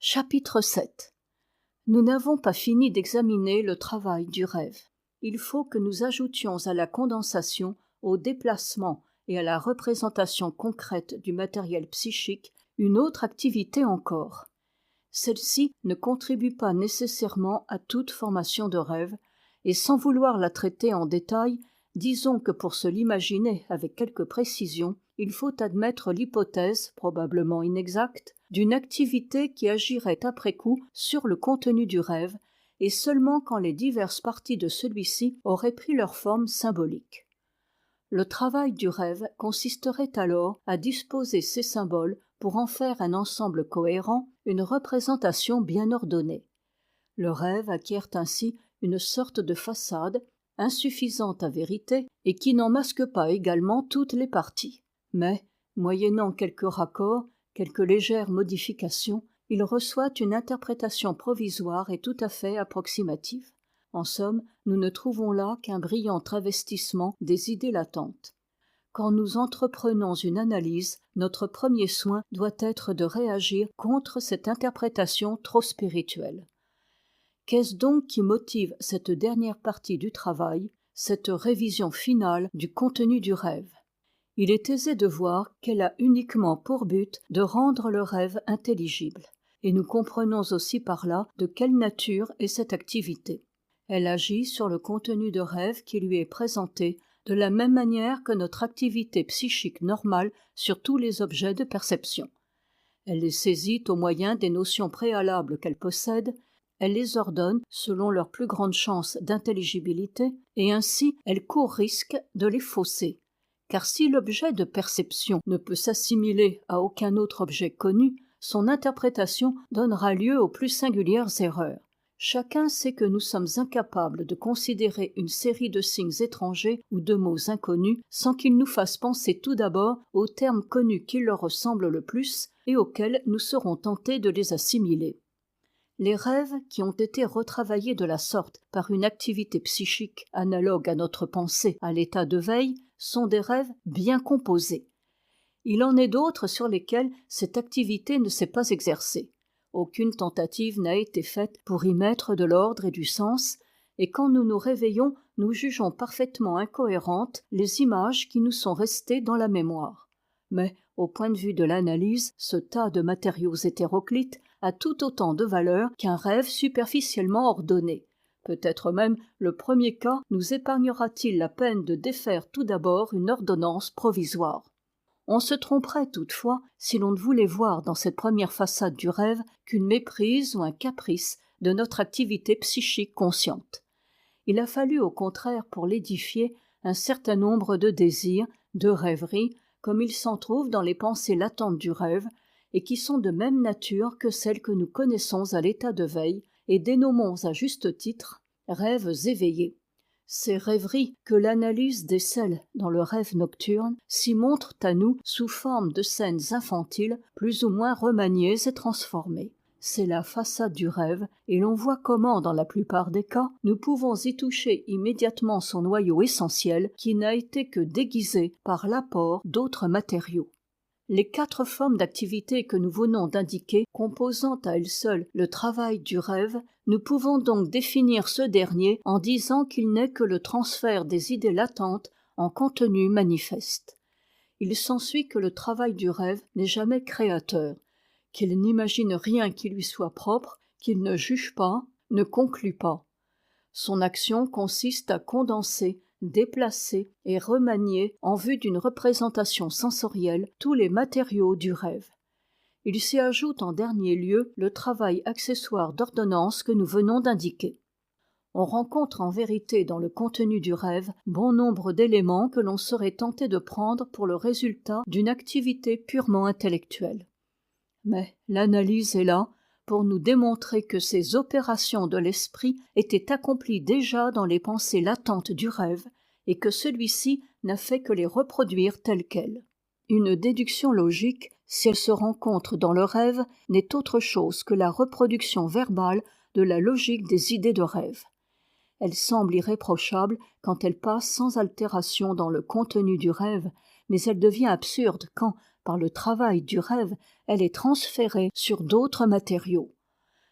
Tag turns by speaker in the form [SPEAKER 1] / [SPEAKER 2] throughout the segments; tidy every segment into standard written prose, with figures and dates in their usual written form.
[SPEAKER 1] Chapitre 7. Nous n'avons pas fini d'examiner le travail du rêve. Il faut que nous ajoutions à la condensation, au déplacement et à la représentation concrète du matériel psychique une autre activité encore. Celle-ci ne contribue pas nécessairement à toute formation de rêve, et sans vouloir la traiter en détail, disons que pour se l'imaginer avec quelque précision, il faut admettre l'hypothèse, probablement inexacte, d'une activité qui agirait après coup sur le contenu du rêve, et seulement quand les diverses parties de celui-ci auraient pris leur forme symbolique. Le travail du rêve consisterait alors à disposer ces symboles pour en faire un ensemble cohérent, une représentation bien ordonnée. Le rêve acquiert ainsi une sorte de façade, insuffisante à vérité, et qui n'en masque pas également toutes les parties. Mais, moyennant quelques raccords, quelques légères modifications, il reçoit une interprétation provisoire et tout à fait approximative. En somme, nous ne trouvons là qu'un brillant travestissement des idées latentes. Quand nous entreprenons une analyse, notre premier soin doit être de réagir contre cette interprétation trop spirituelle. Qu'est-ce donc qui motive cette dernière partie du travail, cette révision finale du contenu du rêve ? Il est aisé de voir qu'elle a uniquement pour but de rendre le rêve intelligible, et nous comprenons aussi par là de quelle nature est cette activité. Elle agit sur le contenu de rêve qui lui est présenté de la même manière que notre activité psychique normale sur tous les objets de perception. Elle les saisit au moyen des notions préalables qu'elle possède, elle les ordonne selon leur plus grande chance d'intelligibilité, et ainsi elle court risque de les fausser. Car si l'objet de perception ne peut s'assimiler à aucun autre objet connu, son interprétation donnera lieu aux plus singulières erreurs. Chacun sait que nous sommes incapables de considérer une série de signes étrangers ou de mots inconnus sans qu'ils nous fassent penser tout d'abord aux termes connus qui leur ressemblent le plus et auxquels nous serons tentés de les assimiler. Les rêves qui ont été retravaillés de la sorte par une activité psychique analogue à notre pensée à l'état de veille sont des rêves bien composés. Il en est d'autres sur lesquels cette activité ne s'est pas exercée. Aucune tentative n'a été faite pour y mettre de l'ordre et du sens, et quand nous nous réveillons, nous jugeons parfaitement incohérentes les images qui nous sont restées dans la mémoire. Mais, au point de vue de l'analyse, ce tas de matériaux hétéroclites a tout autant de valeur qu'un rêve superficiellement ordonné. Peut-être même le premier cas nous épargnera-t-il la peine de défaire tout d'abord une ordonnance provisoire. On se tromperait toutefois si l'on ne voulait voir dans cette première façade du rêve qu'une méprise ou un caprice de notre activité psychique consciente. Il a fallu au contraire pour l'édifier un certain nombre de désirs, de rêveries, comme il s'en trouve dans les pensées latentes du rêve, et qui sont de même nature que celles que nous connaissons à l'état de veille et dénommons à juste titre rêves éveillés. Ces rêveries que l'analyse décèle dans le rêve nocturne s'y montrent à nous sous forme de scènes infantiles plus ou moins remaniées et transformées. C'est la façade du rêve et l'on voit comment, dans la plupart des cas, nous pouvons y toucher immédiatement son noyau essentiel qui n'a été que déguisé par l'apport d'autres matériaux. Les 4 formes d'activité que nous venons d'indiquer, composant à elles seules le travail du rêve, nous pouvons donc définir ce dernier en disant qu'il n'est que le transfert des idées latentes en contenu manifeste. Il s'ensuit que le travail du rêve n'est jamais créateur, qu'il n'imagine rien qui lui soit propre, qu'il ne juge pas, ne conclut pas. Son action consiste à condenser, déplacer et remanier en vue d'une représentation sensorielle tous les matériaux du rêve. Il s'y ajoute en dernier lieu le travail accessoire d'ordonnance que nous venons d'indiquer. On rencontre en vérité dans le contenu du rêve bon nombre d'éléments que l'on serait tenté de prendre pour le résultat d'une activité purement intellectuelle. Mais l'analyse est là pour nous démontrer que ces opérations de l'esprit étaient accomplies déjà dans les pensées latentes du rêve et que celui-ci n'a fait que les reproduire telles quelles. Une déduction logique, si elle se rencontre dans le rêve, n'est autre chose que la reproduction verbale de la logique des idées de rêve. Elle semble irréprochable quand elle passe sans altération dans le contenu du rêve, mais elle devient absurde quand, par le travail du rêve, elle est transférée sur d'autres matériaux.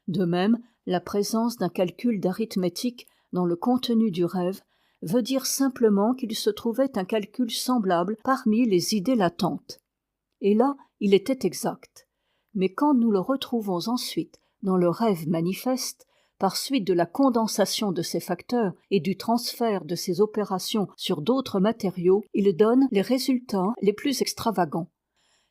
[SPEAKER 1] De même, la présence d'un calcul d'arithmétique dans le contenu du rêve veut dire simplement qu'il se trouvait un calcul semblable parmi les idées latentes. Et là, il était exact. Mais quand nous le retrouvons ensuite dans le rêve manifeste, par suite de la condensation de ces facteurs et du transfert de ces opérations sur d'autres matériaux, il donne les résultats les plus extravagants.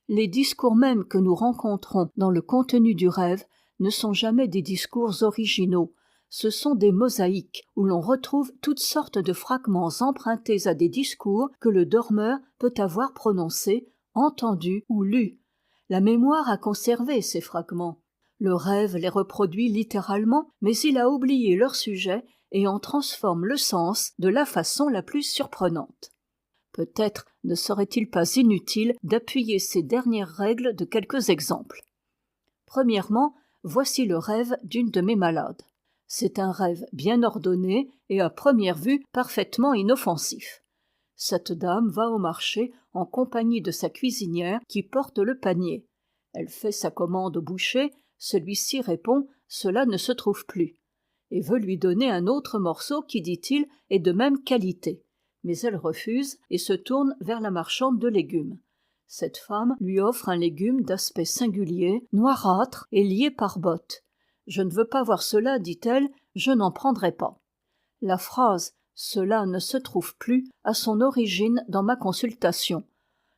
[SPEAKER 1] Les discours mêmes que nous rencontrons dans le contenu du rêve ne sont jamais des discours originaux, ce sont des mosaïques où l'on retrouve toutes sortes de fragments empruntés à des discours que le dormeur peut avoir prononcés, entendus ou lus. La mémoire a conservé ces fragments. Le rêve les reproduit littéralement, mais il a oublié leur sujet et en transforme le sens de la façon la plus surprenante. Peut-être ne serait-il pas inutile d'appuyer ces dernières règles de quelques exemples. Premièrement, voici le rêve d'une de mes malades. C'est un rêve bien ordonné et à première vue parfaitement inoffensif. Cette dame va au marché en compagnie de sa cuisinière qui porte le panier. Elle fait sa commande au boucher, celui-ci répond « cela ne se trouve plus » et veut lui donner un autre morceau qui, dit-il, est de même qualité. Mais elle refuse et se tourne vers la marchande de légumes. Cette femme lui offre un légume d'aspect singulier, noirâtre et lié par bottes. « Je ne veux pas voir cela, dit-elle, je n'en prendrai pas. » La phrase « cela ne se trouve plus » a son origine dans ma consultation.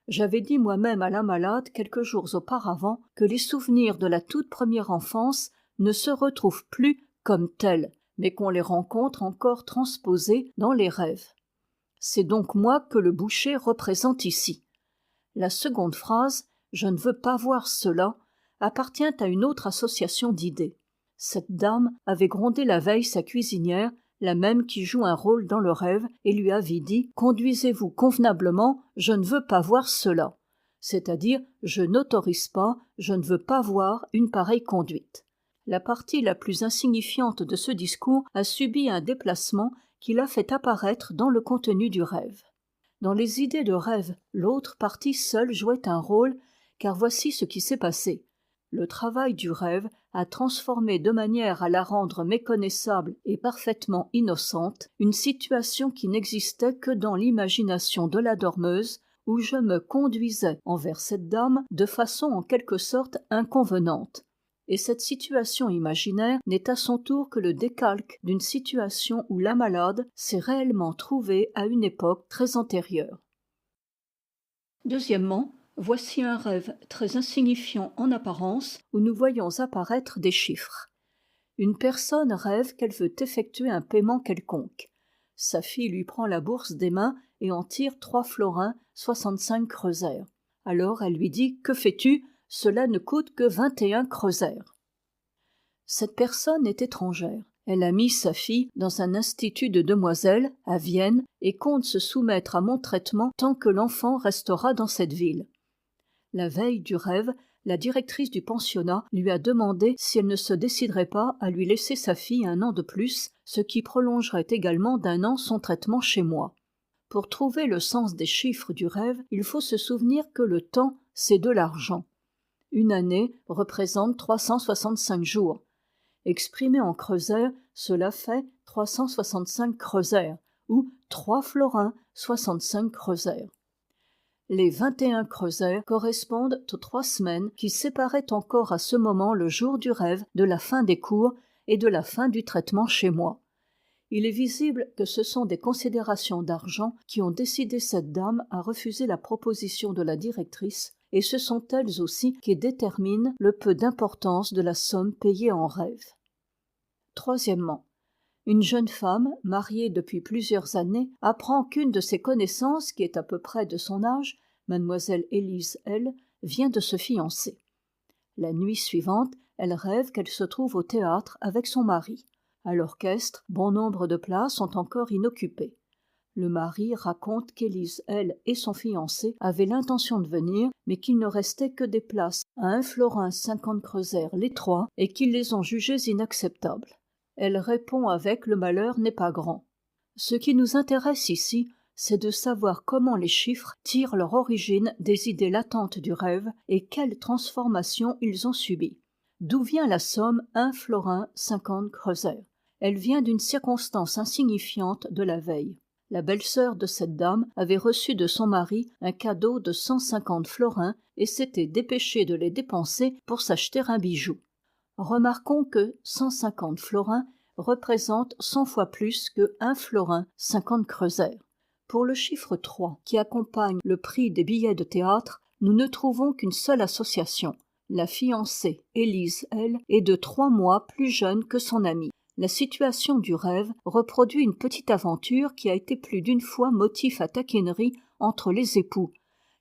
[SPEAKER 1] J'avais dit moi-même à la malade quelques jours auparavant que les souvenirs de la toute première enfance ne se retrouvent plus comme tels, mais qu'on les rencontre encore transposés dans les rêves. C'est donc moi que le boucher représente ici. La seconde phrase « je ne veux pas voir cela » appartient à une autre association d'idées. Cette dame avait grondé la veille sa cuisinière, la même qui joue un rôle dans le rêve, et lui avait dit « Conduisez-vous convenablement, je ne veux pas voir cela », c'est-à-dire « je n'autorise pas, je ne veux pas voir une pareille conduite ». La partie la plus insignifiante de ce discours a subi un déplacement qui l'a fait apparaître dans le contenu du rêve. Dans les idées de rêve, l'autre partie seule jouait un rôle, car voici ce qui s'est passé. Le travail du rêve a transformé de manière à la rendre méconnaissable et parfaitement innocente une situation qui n'existait que dans l'imagination de la dormeuse, où je me conduisais envers cette dame de façon en quelque sorte inconvenante. Et cette situation imaginaire n'est à son tour que le décalque d'une situation où la malade s'est réellement trouvée à une époque très antérieure. Deuxièmement, voici un rêve très insignifiant en apparence où nous voyons apparaître des chiffres. Une personne rêve qu'elle veut effectuer un paiement quelconque. Sa fille lui prend la bourse des mains et en tire 3 florins, 65 kreuzer. Alors elle lui dit « Que fais-tu ? Cela ne coûte que 21 kreuzer. » Cette personne est étrangère. Elle a mis sa fille dans un institut de demoiselles à Vienne et compte se soumettre à mon traitement tant que l'enfant restera dans cette ville. La veille du rêve, la directrice du pensionnat lui a demandé si elle ne se déciderait pas à lui laisser sa fille 1 an de plus, ce qui prolongerait également d'1 an son traitement chez moi. Pour trouver le sens des chiffres du rêve, il faut se souvenir que le temps, c'est de l'argent. Une année représente 365 jours. Exprimé en kreuzer, cela fait 365 kreuzer, ou 3 florins, 65 kreuzer. Les 21 kreuzer correspondent aux 3 semaines qui séparaient encore à ce moment le jour du rêve de la fin des cours et de la fin du traitement chez moi. Il est visible que ce sont des considérations d'argent qui ont décidé cette dame à refuser la proposition de la directrice, et ce sont elles aussi qui déterminent le peu d'importance de la somme payée en rêve. Troisièmement, une jeune femme, mariée depuis plusieurs années, apprend qu'une de ses connaissances, qui est à peu près de son âge, mademoiselle Élise L., vient de se fiancer. La nuit suivante, elle rêve qu'elle se trouve au théâtre avec son mari. À l'orchestre, bon nombre de places sont encore inoccupées. Le mari raconte qu'Élise L. et son fiancé avaient l'intention de venir, mais qu'il ne restait que des places à 1 florin 50 kreuzer les 3 et qu'ils les ont jugées inacceptables. Elle répond avec « le malheur n'est pas grand ». Ce qui nous intéresse ici, c'est de savoir comment les chiffres tirent leur origine des idées latentes du rêve et quelles transformations ils ont subies. D'où vient la somme 1 florin 50 kreuzer? Elle vient d'une circonstance insignifiante de la veille. La belle-sœur de cette dame avait reçu de son mari un cadeau de 150 florins et s'était dépêchée de les dépenser pour s'acheter un bijou. Remarquons que 150 florins représentent 100 fois plus que 1 florin 50 kreuzer. Pour le chiffre 3, qui accompagne le prix des billets de théâtre, nous ne trouvons qu'une seule association. La fiancée, Élise, elle, est de 3 mois plus jeune que son amie. La situation du rêve reproduit une petite aventure qui a été plus d'une fois motif à taquinerie entre les époux.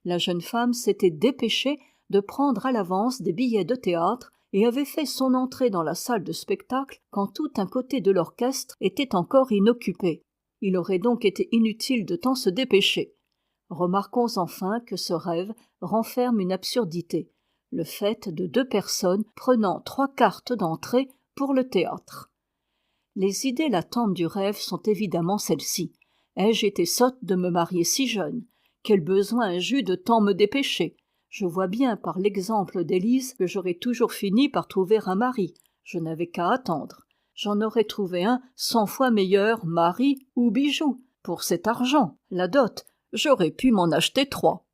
[SPEAKER 1] La jeune femme s'était dépêchée de prendre à l'avance des billets de théâtre et avait fait son entrée dans la salle de spectacle quand tout un côté de l'orchestre était encore inoccupé. Il aurait donc été inutile de tant se dépêcher. Remarquons enfin que ce rêve renferme une absurdité, le fait de 2 personnes prenant 3 cartes d'entrée pour le théâtre. Les idées latentes du rêve sont évidemment celles-ci. Ai-je été sotte de me marier si jeune? Quel besoin j'eus de tant me dépêcher? Je vois bien par l'exemple d'Élise que j'aurais toujours fini par trouver un mari. Je n'avais qu'à attendre. J'en aurais trouvé un 100 fois meilleur, mari ou bijou. Pour cet argent, la dot, j'aurais pu m'en acheter 3.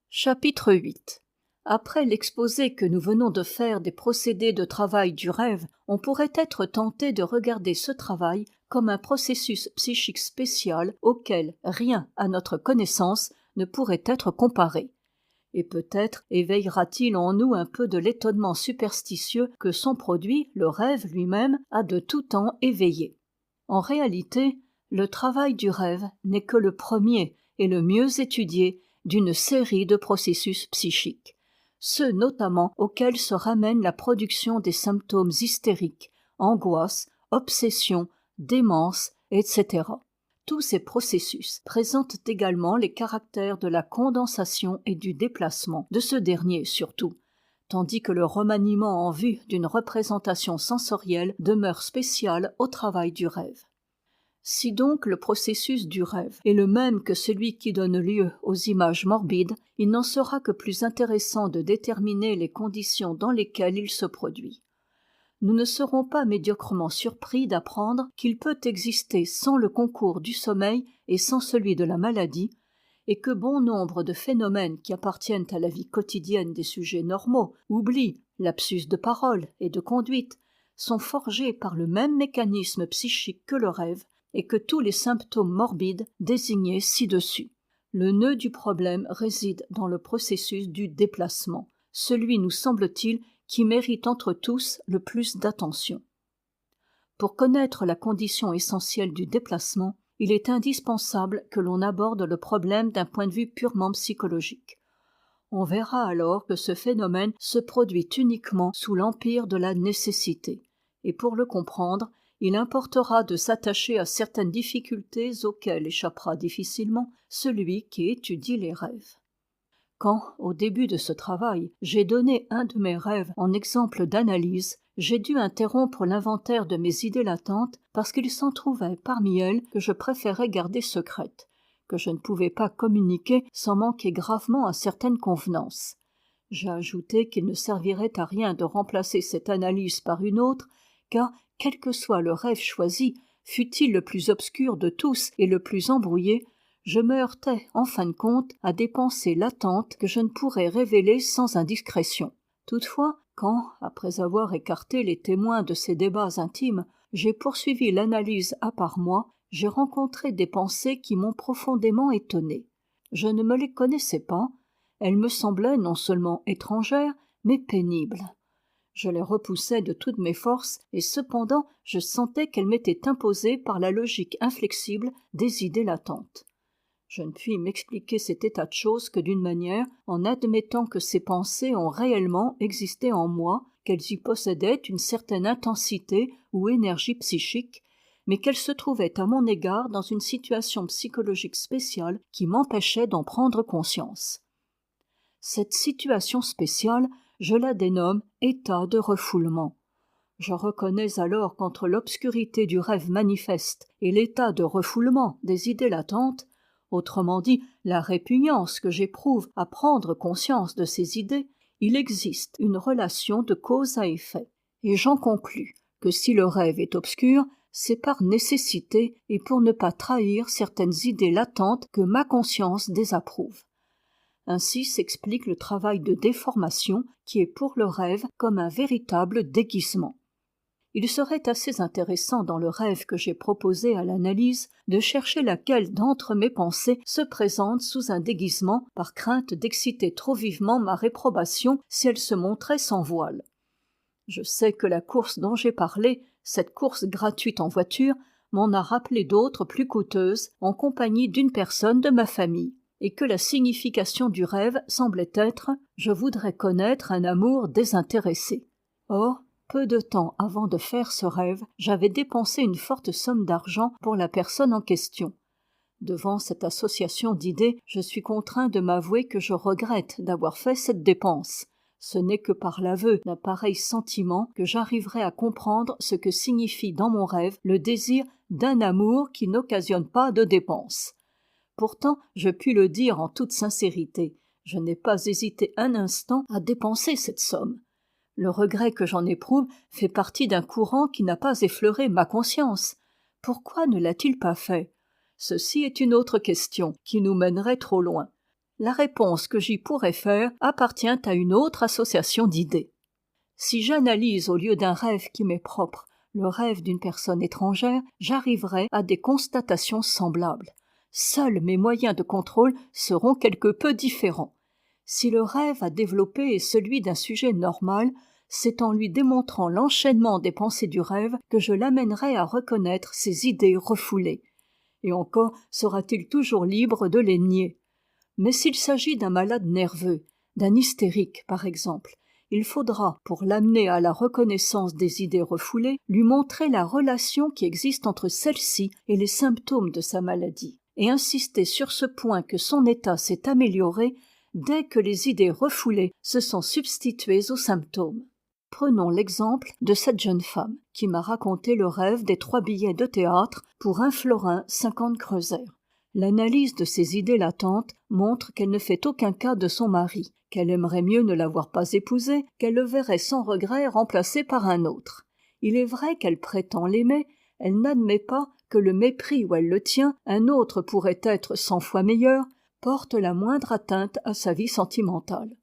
[SPEAKER 1] Chapitre 8. Après l'exposé que nous venons de faire des procédés de travail du rêve, on pourrait être tenté de regarder ce travail comme un processus psychique spécial auquel rien, à notre connaissance, ne pourrait être comparé. Et peut-être éveillera-t-il en nous un peu de l'étonnement superstitieux que son produit, le rêve lui-même, a de tout temps éveillé. En réalité, le travail du rêve n'est que le premier et le mieux étudié d'une série de processus psychiques, ceux notamment auxquels se ramène la production des symptômes hystériques, angoisse, obsession, démence, etc. Tous ces processus présentent également les caractères de la condensation et du déplacement, de ce dernier surtout, tandis que le remaniement en vue d'une représentation sensorielle demeure spécial au travail du rêve. Si donc le processus du rêve est le même que celui qui donne lieu aux images morbides, il n'en sera que plus intéressant de déterminer les conditions dans lesquelles il se produit. Nous ne serons pas médiocrement surpris d'apprendre qu'il peut exister sans le concours du sommeil et sans celui de la maladie, et que bon nombre de phénomènes qui appartiennent à la vie quotidienne des sujets normaux, oubli, lapsus de parole et de conduite, sont forgés par le même mécanisme psychique que le rêve, et que tous les symptômes morbides désignés ci-dessus. Le nœud du problème réside dans le processus du déplacement, celui, nous semble-t-il, qui mérite entre tous le plus d'attention. Pour connaître la condition essentielle du déplacement, il est indispensable que l'on aborde le problème d'un point de vue purement psychologique. On verra alors que ce phénomène se produit uniquement sous l'empire de la nécessité, et pour le comprendre, il importera de s'attacher à certaines difficultés auxquelles échappera difficilement celui qui étudie les rêves. Quand, au début de ce travail, j'ai donné un de mes rêves en exemple d'analyse, j'ai dû interrompre l'inventaire de mes idées latentes parce qu'il s'en trouvait parmi elles que je préférais garder secrètes, que je ne pouvais pas communiquer sans manquer gravement à certaines convenances. J'ai ajouté qu'il ne servirait à rien de remplacer cette analyse par une autre, car, quel que soit le rêve choisi, fût-il le plus obscur de tous et le plus embrouillé, je me heurtais, en fin de compte, à des pensées latentes que je ne pourrais révéler sans indiscrétion. Toutefois, quand, après avoir écarté les témoins de ces débats intimes, j'ai poursuivi l'analyse à part moi, j'ai rencontré des pensées qui m'ont profondément étonné. Je ne me les connaissais pas, elles me semblaient non seulement étrangères, mais pénibles. Je les repoussais de toutes mes forces, et cependant je sentais qu'elles m'étaient imposées par la logique inflexible des idées latentes. Je ne puis m'expliquer cet état de choses que d'une manière, en admettant que ces pensées ont réellement existé en moi, qu'elles y possédaient une certaine intensité ou énergie psychique, mais qu'elles se trouvaient à mon égard dans une situation psychologique spéciale qui m'empêchait d'en prendre conscience. Cette situation spéciale, je la dénomme état de refoulement. Je reconnais alors qu'entre l'obscurité du rêve manifeste et l'état de refoulement des idées latentes, autrement dit la répugnance que j'éprouve à prendre conscience de ces idées, il existe une relation de cause à effet. Et j'en conclus que si le rêve est obscur, c'est par nécessité et pour ne pas trahir certaines idées latentes que ma conscience désapprouve. Ainsi s'explique le travail de déformation qui est pour le rêve comme un véritable déguisement. Il serait assez intéressant dans le rêve que j'ai proposé à l'analyse de chercher laquelle d'entre mes pensées se présente sous un déguisement par crainte d'exciter trop vivement ma réprobation si elle se montrait sans voile. Je sais que la course dont j'ai parlé, cette course gratuite en voiture, m'en a rappelé d'autres plus coûteuses en compagnie d'une personne de ma famille, et que la signification du rêve semblait être « je voudrais connaître un amour désintéressé ». Or, peu de temps avant de faire ce rêve, j'avais dépensé une forte somme d'argent pour la personne en question. Devant cette association d'idées, je suis contraint de m'avouer que je regrette d'avoir fait cette dépense. Ce n'est que par l'aveu d'un pareil sentiment que j'arriverai à comprendre ce que signifie dans mon rêve le désir d'un amour qui n'occasionne pas de dépenses. Pourtant, je puis le dire en toute sincérité, je n'ai pas hésité un instant à dépenser cette somme. Le regret que j'en éprouve fait partie d'un courant qui n'a pas effleuré ma conscience. Pourquoi ne l'a-t-il pas fait ? Ceci est une autre question qui nous mènerait trop loin. La réponse que j'y pourrais faire appartient à une autre association d'idées. Si j'analyse au lieu d'un rêve qui m'est propre le rêve d'une personne étrangère, j'arriverai à des constatations semblables. Seuls mes moyens de contrôle seront quelque peu différents. Si le rêve à développer est celui d'un sujet normal, c'est en lui démontrant l'enchaînement des pensées du rêve que je l'amènerai à reconnaître ses idées refoulées. Et encore sera-t-il toujours libre de les nier. Mais s'il s'agit d'un malade nerveux, d'un hystérique par exemple, il faudra, pour l'amener à la reconnaissance des idées refoulées, lui montrer la relation qui existe entre celle-ci et les symptômes de sa maladie, et insister sur ce point que son état s'est amélioré dès que les idées refoulées se sont substituées aux symptômes. Prenons l'exemple de cette jeune femme qui m'a raconté le rêve des 3 billets de théâtre pour 1 florin 50 kreuzer. L'analyse de ces idées latentes montre qu'elle ne fait aucun cas de son mari, qu'elle aimerait mieux ne l'avoir pas épousé, qu'elle le verrait sans regret remplacé par un autre. Il est vrai qu'elle prétend l'aimer, elle n'admet pas que le mépris où elle le tient, un autre pourrait être 100 fois meilleur, porte la moindre atteinte à sa vie sentimentale.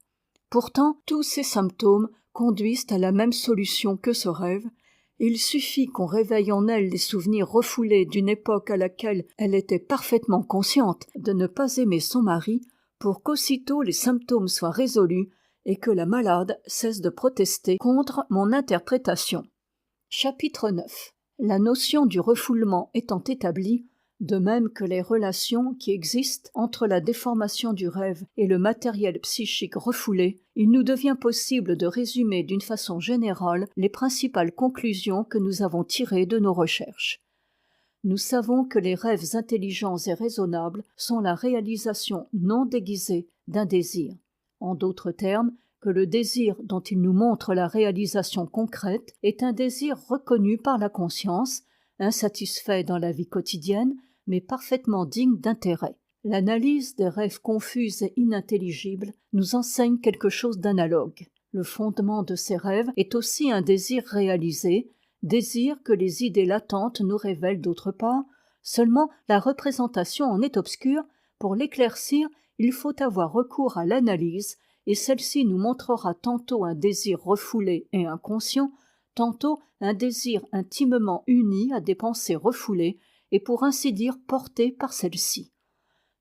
[SPEAKER 1] Pourtant, tous ces symptômes conduisent à la même solution que ce rêve. Il suffit qu'on réveille en elle les souvenirs refoulés d'une époque à laquelle elle était parfaitement consciente de ne pas aimer son mari pour qu'aussitôt les symptômes soient résolus et que la malade cesse de protester contre mon interprétation. Chapitre 9. La notion du refoulement étant établie, de même que les relations qui existent entre la déformation du rêve et le matériel psychique refoulé, il nous devient possible de résumer d'une façon générale les principales conclusions que nous avons tirées de nos recherches. Nous savons que les rêves intelligents et raisonnables sont la réalisation non déguisée d'un désir. En d'autres termes, que le désir dont ils nous montrent la réalisation concrète est un désir reconnu par la conscience, insatisfait dans la vie quotidienne, mais parfaitement digne d'intérêt. L'analyse des rêves confus et inintelligibles nous enseigne quelque chose d'analogue. Le fondement de ces rêves est aussi un désir réalisé, désir que les idées latentes nous révèlent d'autre part, seulement la représentation en est obscure. Pour l'éclaircir, il faut avoir recours à l'analyse, et celle-ci nous montrera tantôt un désir refoulé et inconscient, tantôt un désir intimement uni à des pensées refoulées, et pour ainsi dire porté par celle-ci.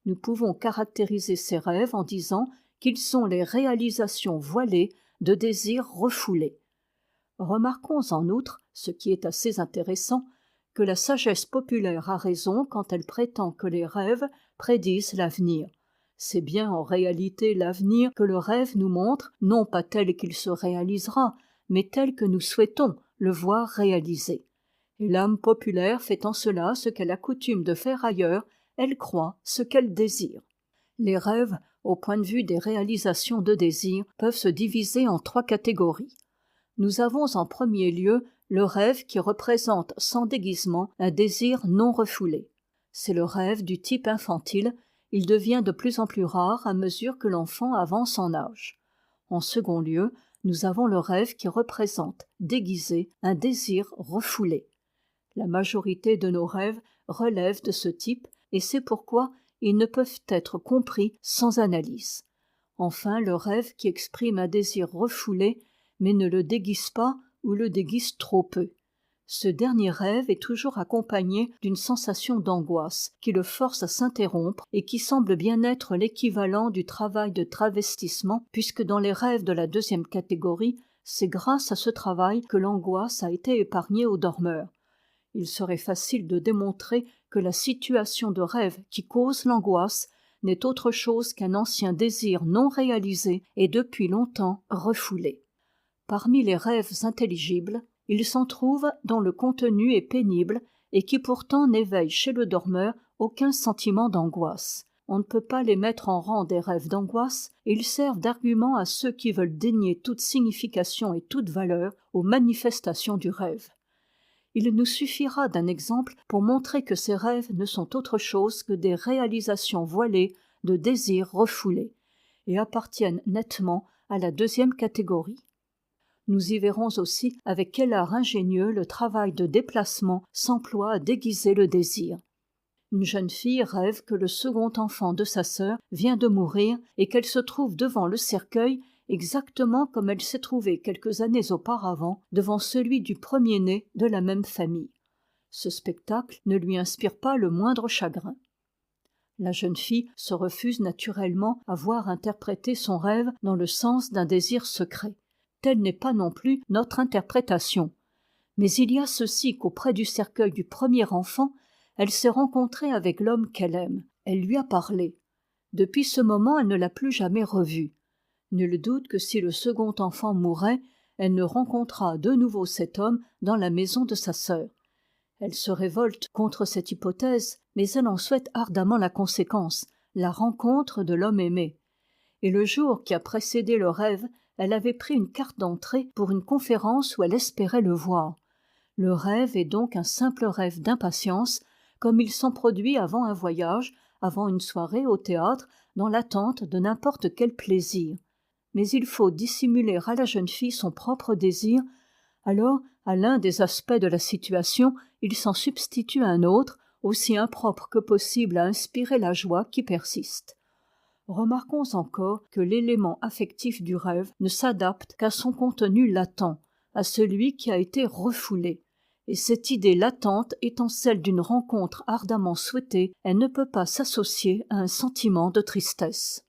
[SPEAKER 1] Nous pouvons caractériser ces rêves en disant qu'ils sont les réalisations voilées de désirs refoulés. Remarquons en outre, ce qui est assez intéressant, que la sagesse populaire a raison quand elle prétend que les rêves prédisent l'avenir. C'est bien en réalité l'avenir que le rêve nous montre, non pas tel qu'il se réalisera, mais tel que nous souhaitons le voir réalisé. Et l'âme populaire fait en cela ce qu'elle a coutume de faire ailleurs, elle croit ce qu'elle désire. Les rêves, au point de vue des réalisations de désir, peuvent se diviser en 3 catégories. Nous avons en premier lieu le rêve qui représente sans déguisement un désir non refoulé. C'est le rêve du type infantile Il devient de plus en plus rare à mesure que l'enfant avance en âge. En second lieu, nous avons le rêve qui représente, déguisé, un désir refoulé. La majorité de nos rêves relèvent de ce type et c'est pourquoi ils ne peuvent être compris sans analyse. Enfin, le rêve qui exprime un désir refoulé mais ne le déguise pas ou le déguise trop peu. Ce dernier rêve est toujours accompagné d'une sensation d'angoisse qui le force à s'interrompre et qui semble bien être l'équivalent du travail de travestissement puisque dans les rêves de la deuxième catégorie, c'est grâce à ce travail que l'angoisse a été épargnée au dormeur. Il serait facile de démontrer que la situation de rêve qui cause l'angoisse n'est autre chose qu'un ancien désir non réalisé et depuis longtemps refoulé. Parmi les rêves intelligibles, il s'en trouve dont le contenu est pénible et qui pourtant n'éveillent chez le dormeur aucun sentiment d'angoisse. On ne peut pas les mettre en rang des rêves d'angoisse et ils servent d'argument à ceux qui veulent dénier toute signification et toute valeur aux manifestations du rêve. Il nous suffira d'un exemple pour montrer que ces rêves ne sont autre chose que des réalisations voilées de désirs refoulés et appartiennent nettement à la deuxième catégorie. Nous y verrons aussi avec quel art ingénieux le travail de déplacement s'emploie à déguiser le désir. Une jeune fille rêve que le second enfant de sa sœur vient de mourir et qu'elle se trouve devant le cercueil exactement comme elle s'est trouvée quelques années auparavant devant celui du premier-né de la même famille. Ce spectacle ne lui inspire pas le moindre chagrin. La jeune fille se refuse naturellement à voir interpréter son rêve dans le sens d'un désir secret. Telle n'est pas non plus notre interprétation. Mais il y a ceci qu'auprès du cercueil du premier enfant, elle s'est rencontrée avec l'homme qu'elle aime. Elle lui a parlé. Depuis ce moment, elle ne l'a plus jamais revu. Nul doute que si le second enfant mourait, elle ne rencontrera de nouveau cet homme dans la maison de sa sœur. Elle se révolte contre cette hypothèse, mais elle en souhaite ardemment la conséquence, la rencontre de l'homme aimé. Et le jour qui a précédé le rêve, elle avait pris une carte d'entrée pour une conférence où elle espérait le voir. Le rêve est donc un simple rêve d'impatience, comme il s'en produit avant un voyage, avant une soirée au théâtre, dans l'attente de n'importe quel plaisir. Mais il faut dissimuler à la jeune fille son propre désir, alors à l'un des aspects de la situation, il s'en substitue un autre, aussi impropre que possible à inspirer la joie qui persiste. Remarquons encore que l'élément affectif du rêve ne s'adapte qu'à son contenu latent, à celui qui a été refoulé. Et cette idée latente étant celle d'une rencontre ardemment souhaitée, elle ne peut pas s'associer à un sentiment de tristesse.